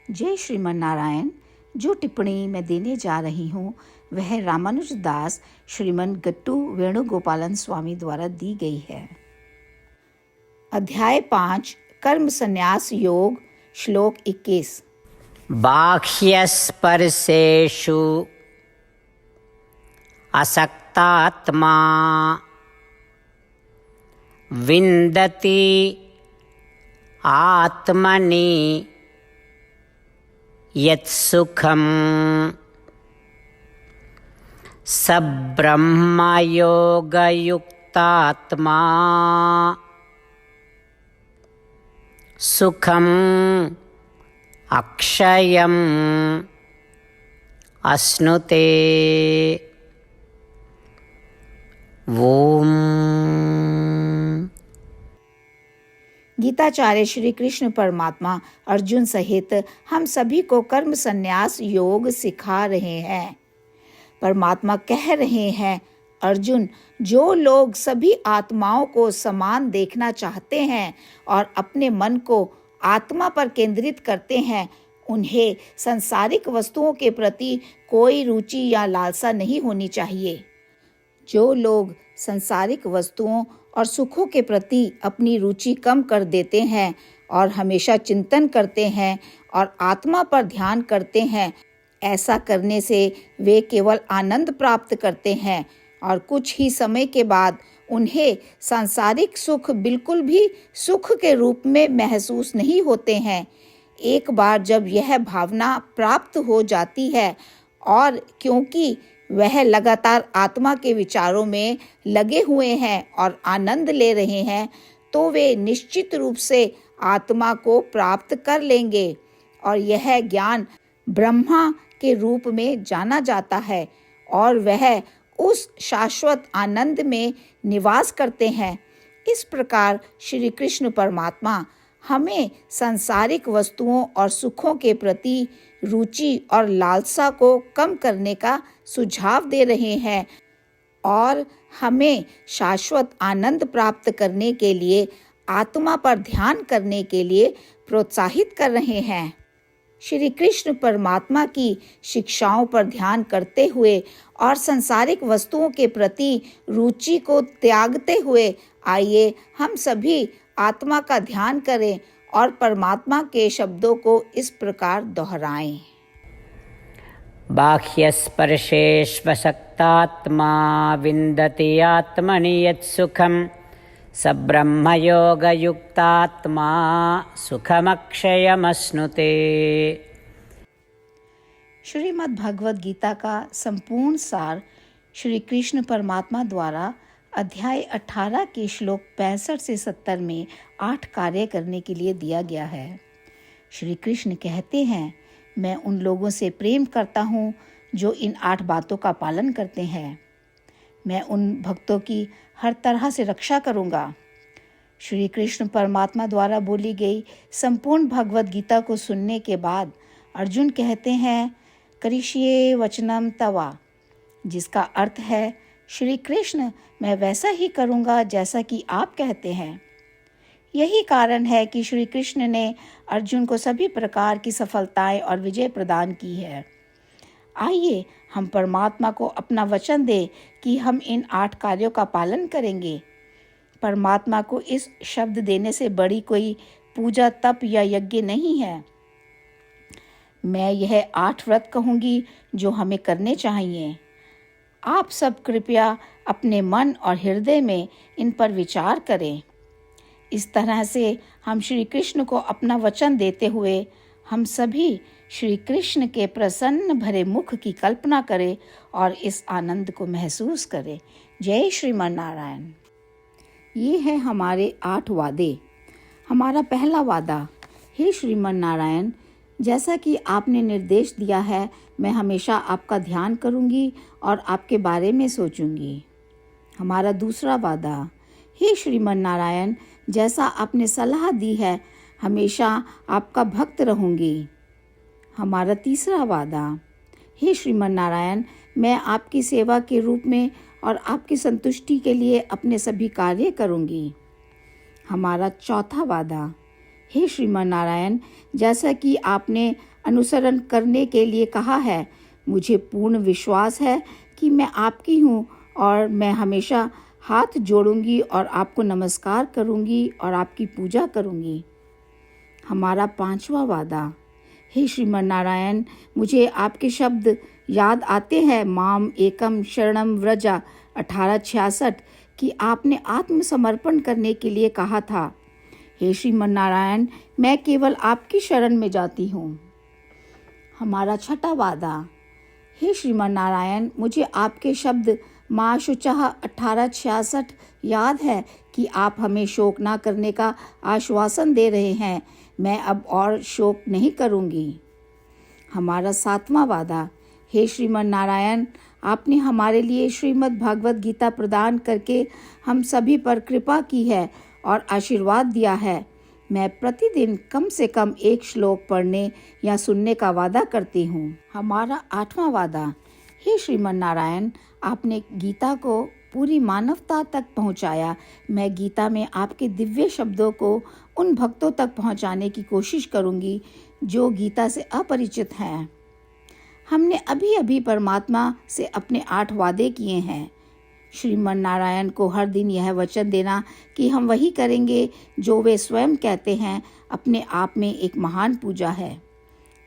जय श्रीमन नारायण। जो टिप्पणी मैं देने जा रही हूँ वह रामानुज दास श्रीमन गट्टू वेणुगोपालन स्वामी द्वारा दी गई है। अध्याय 5 कर्म संन्यास योग, श्लोक 21। बाह्यस्पर्शेषु असक्तात्मा विन्दति आत्मनि यत्सुखं स ब्रह्मयोगयुक्तात्मा सुखम् अक्षयम् अश्नुते। ओम। गीताचार्य श्री कृष्ण परमात्मा अर्जुन सहित हम सभी को कर्म संन्यास योग सिखा रहे हैं। परमात्मा कह रहे हैं, अर्जुन, जो लोग सभी आत्माओं को समान देखना चाहते हैं और अपने मन को आत्मा पर केंद्रित करते हैं, उन्हें सांसारिक वस्तुओं के प्रति कोई रुचि या लालसा नहीं होनी चाहिए। जो लोग सांसारिक वस्तुओं और सुखों के प्रति अपनी रुचि कम कर देते हैं और हमेशा चिंतन करते हैं और आत्मा पर ध्यान करते हैं, ऐसा करने से वे केवल आनंद प्राप्त करते हैं और कुछ ही समय के बाद उन्हें सांसारिक सुख बिल्कुल भी सुख के रूप में महसूस नहीं होते हैं। एक बार जब यह भावना प्राप्त हो जाती है और क्योंकि वह लगातार आत्मा के विचारों में लगे हुए हैं और आनंद ले रहे हैं, तो वे निश्चित रूप से आत्मा को प्राप्त कर लेंगे और यह ज्ञान ब्रह्मा के रूप में जाना जाता है और वह उस शाश्वत आनंद में निवास करते हैं। इस प्रकार श्री कृष्ण परमात्मा हमें सांसारिक वस्तुओं और सुखों के प्रति रुचि और लालसा को कम करने का सुझाव दे रहे हैं और हमें शाश्वत आनंद प्राप्त करने के लिए आत्मा पर ध्यान करने के लिए प्रोत्साहित कर रहे हैं। श्री कृष्ण परमात्मा की शिक्षाओं पर ध्यान करते हुए और सांसारिक वस्तुओं के प्रति रुचि को त्यागते हुए आइए हम सभी आत्मा का ध्यान करें और परमात्मा के शब्दों को इस प्रकार दोहराएं। बाह्यस्पर्शेष्वशक्तात्मा विन्दति आत्मनि यत्सुखं स ब्रह्मयोगयुक्तात्मा सुखमक्षयमश्नुते। श्रीमद् भगवद गीता का संपूर्ण सार श्री कृष्ण परमात्मा द्वारा अध्याय 18 के श्लोक 65 से 70 में 8 कार्य करने के लिए दिया गया है। श्री कृष्ण कहते हैं, मैं उन लोगों से प्रेम करता हूँ जो इन 8 बातों का पालन करते हैं। मैं उन भक्तों की हर तरह से रक्षा करूँगा। श्री कृष्ण परमात्मा द्वारा बोली गई संपूर्ण भगवद गीता को सुनने के बाद अर्जुन कहते हैं, करिष्ये वचनम तवा, जिसका अर्थ है, श्री कृष्ण, मैं वैसा ही करूँगा जैसा कि आप कहते हैं। यही कारण है कि श्री कृष्ण ने अर्जुन को सभी प्रकार की सफलताएं और विजय प्रदान की है। आइए हम परमात्मा को अपना वचन दें कि हम इन 8 कार्यों का पालन करेंगे। परमात्मा को इस शब्द देने से बड़ी कोई पूजा, तप या यज्ञ नहीं है। मैं यह 8 व्रत कहूँगी जो हमें करने चाहिए। आप सब कृपया अपने मन और हृदय में इन पर विचार करें। इस तरह से हम श्री कृष्ण को अपना वचन देते हुए हम सभी श्री कृष्ण के प्रसन्न भरे मुख की कल्पना करें और इस आनंद को महसूस करें। जय श्रीमन नारायण। ये है हमारे 8 वादे। हमारा पहला वादा, हे श्रीमन नारायण, जैसा कि आपने निर्देश दिया है, मैं हमेशा आपका ध्यान करूंगी और आपके बारे में सोचूंगी। हमारा दूसरा वादा, हे श्रीमन नारायण, जैसा आपने सलाह दी है, हमेशा आपका भक्त रहूंगी। हमारा तीसरा वादा, हे श्रीमन नारायण, मैं आपकी सेवा के रूप में और आपकी संतुष्टि के लिए अपने सभी कार्य करूंगी। हमारा चौथा वादा, हे श्रीमान नारायण, जैसा कि आपने अनुसरण करने के लिए कहा है। मुझे पूर्ण विश्वास है कि मैं आपकी हूँ और मैं हमेशा हाथ जोड़ूंगी और आपको नमस्कार करूंगी और आपकी पूजा करूंगी। हमारा 5वां वादा। हे श्रीमन नारायण, मुझे आपके शब्द याद आते हैं। माम एकम शरणम व्रजा 1866 कि आपने आत्मसमर्पण करने के लिए कहा था। हे श्रीमन नारायण, मैं केवल आपकी शरण में जाती हूँ। हमारा 6वां वादा। हे श्रीमन नारायण, मुझे आपके शब्द माँ शुचः 1866 याद है कि आप हमें शोक ना करने का आश्वासन दे रहे हैं। मैं अब और शोक नहीं करूँगी। हमारा 7वां वादा। हे श्रीमन नारायण, आपने हमारे लिए श्रीमद् भागवत गीता प्रदान करके हम सभी पर कृपा की है और आशीर्वाद दिया है। मैं प्रतिदिन कम से कम 1 श्लोक पढ़ने या सुनने का वादा करती हूँ। हमारा 8वां वादा। हे श्रीमन नारायण, आपने गीता को पूरी मानवता तक पहुँचाया। मैं गीता में आपके दिव्य शब्दों को उन भक्तों तक पहुँचाने की कोशिश करूँगी जो गीता से अपरिचित हैं। हमने अभी अभी परमात्मा से अपने 8 वादे किए हैं। श्रीमन नारायण को हर दिन यह वचन देना कि हम वही करेंगे जो वे स्वयं कहते हैं, अपने आप में एक महान पूजा है।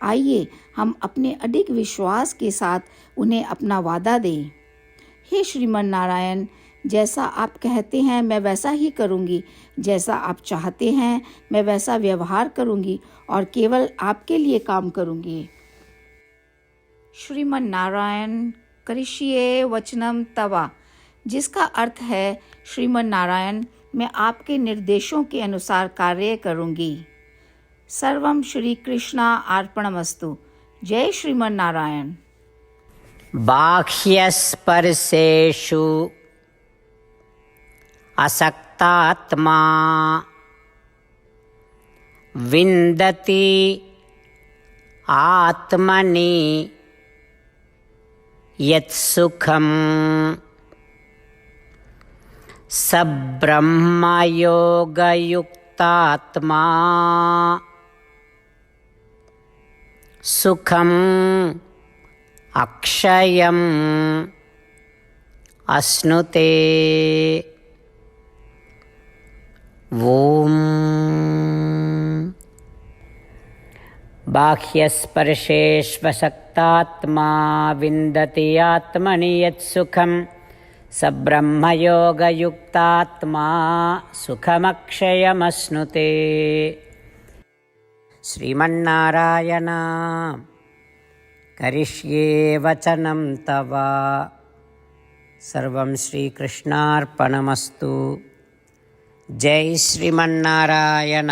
आइए हम अपने अडिग विश्वास के साथ उन्हें अपना वादा दें। हे श्रीमन नारायण, जैसा आप कहते हैं मैं वैसा ही करूँगी। जैसा आप चाहते हैं मैं वैसा व्यवहार करूँगी और केवल आपके लिए काम करूँगी। श्रीमन नारायण करिष्ये वचनम तवा, जिसका अर्थ है श्रीमन नारायण, मैं आपके निर्देशों के अनुसार कार्य करूँगी। सर्वम श्री कृष्णा अर्पणमस्तु। जय श्रीमन नारायण। बाह्यस्पर्शेषु असक्तात्मा विन्दति आत्मनि यत्सुखम् स ब्रह्मयोगयुक्तात्मा सुखम् अक्षयम् अश्नुते। ओम। बाह्यस्पर्शेष्वसक्तात्मा विन्दति आत्मनि यत्सुखम् स ब्रह्मयोगयुक्तात्मा सुखमक्षयमश्नुते। श्रीमन्नारायण करिष्ये वचनं तव। सर्वं श्रीकृष्णार्पणमस्तु। जय श्रीमन्नारायण।